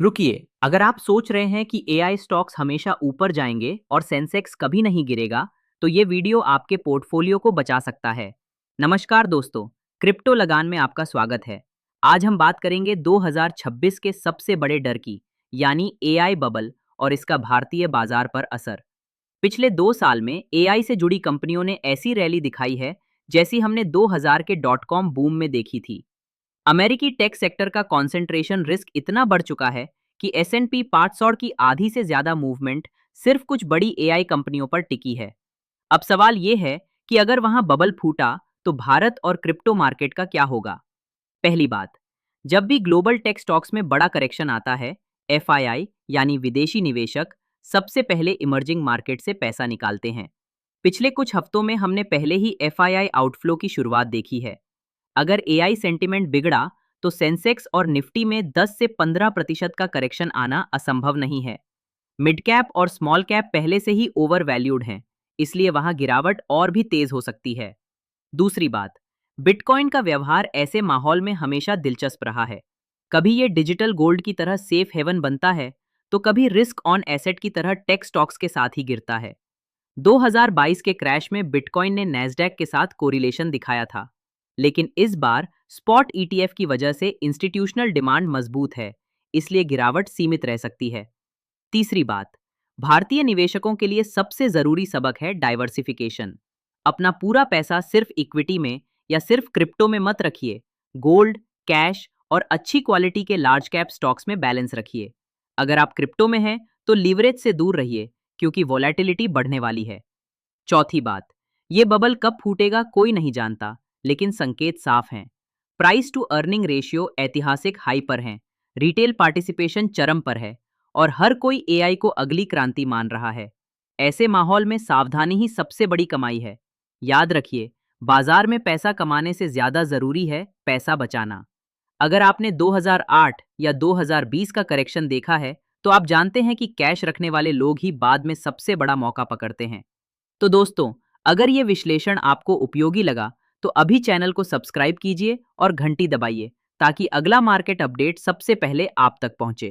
रुकिए, अगर आप सोच रहे हैं कि एआई स्टॉक्स हमेशा ऊपर जाएंगे और सेंसेक्स कभी नहीं गिरेगा, तो ये वीडियो आपके पोर्टफोलियो को बचा सकता है। नमस्कार दोस्तों, क्रिप्टो लगान में आपका स्वागत है। आज हम बात करेंगे 2026 के सबसे बड़े डर की, यानी एआई बबल और इसका भारतीय बाजार पर असर। पिछले 2 साल में एआई से जुड़ी कंपनियों ने ऐसी रैली दिखाई है, जैसी हमने 2000 के डॉट कॉम बूम में देखी थी। अमेरिकी टेक सेक्टर का कंसंट्रेशन रिस्क इतना बढ़ चुका है कि एस&पी 500 की आधी से ज्यादा मूवमेंट सिर्फ कुछ बड़ी एआई कंपनियों पर टिकी है। अब सवाल यह है कि अगर वहां बबल फूटा तो भारत और क्रिप्टो मार्केट का क्या होगा। पहली बात, जब भी ग्लोबल टेक स्टॉक्स में बड़ा करेक्शन आता है, एफआईआई यानी विदेशी निवेशक सबसे पहले इमर्जिंग मार्केट से पैसा निकालते हैं। पिछले कुछ हफ्तों में हमने पहले ही एफआईआई आउटफ्लो की शुरुआत देखी है। अगर एआई सेंटिमेंट बिगड़ा तो सेंसेक्स और निफ्टी में 10 से 15% का करेक्शन आना असंभव नहीं है। मिड कैप और स्मॉल कैप पहले से ही ओवर वैल्यूड हैं, इसलिए वहां गिरावट और भी तेज हो सकती है। दूसरी बात, बिटकॉइन का व्यवहार ऐसे माहौल में हमेशा दिलचस्प रहा है। कभी ये डिजिटल गोल्ड की तरह सेफ हेवन बनता है, तो कभी रिस्क ऑन एसेट की तरह टेक स्टॉक्स के साथ ही गिरता है। 2022 के क्रैश में बिटकॉइन ने नैस्डैक के साथ कोरिलेशन दिखाया था, लेकिन इस बार स्पॉट ईटीएफ की वजह से इंस्टीट्यूशनल डिमांड मजबूत है, इसलिए गिरावट सीमित रह सकती है। तीसरी बात, भारतीय निवेशकों के लिए सबसे जरूरी सबक है डाइवर्सिफिकेशन। अपना पूरा पैसा सिर्फ इक्विटी में या सिर्फ क्रिप्टो में मत रखिए। गोल्ड, कैश और अच्छी क्वालिटी के लार्ज कैप स्टॉक्स में बैलेंस रखिए। अगर आप क्रिप्टो में हैं तो लीवरेज से दूर रहिए, क्योंकि वोलेटिलिटी बढ़ने वाली है। चौथी बात, ये बबल कब फूटेगा कोई नहीं जानता, लेकिन संकेत साफ हैं। प्राइस टू अर्निंग रेशियो ऐतिहासिक हाई पर हैं, रिटेल पार्टिसिपेशन चरम पर है और हर कोई एआई को अगली क्रांति मान रहा है। ऐसे माहौल में सावधानी ही सबसे बड़ी कमाई है। याद रखिए, बाजार में पैसा कमाने से ज्यादा जरूरी है पैसा बचाना। अगर आपने 2008 या 2020 का करेक्शन देखा है, तो आप जानते हैं कि कैश रखने वाले लोग ही बाद में सबसे बड़ा मौका पकड़ते हैं। तो दोस्तों, अगर ये विश्लेषण आपको उपयोगी लगा तो अभी चैनल को सब्सक्राइब कीजिए और घंटी दबाइए, ताकि अगला मार्केट अपडेट सबसे पहले आप तक पहुंचे।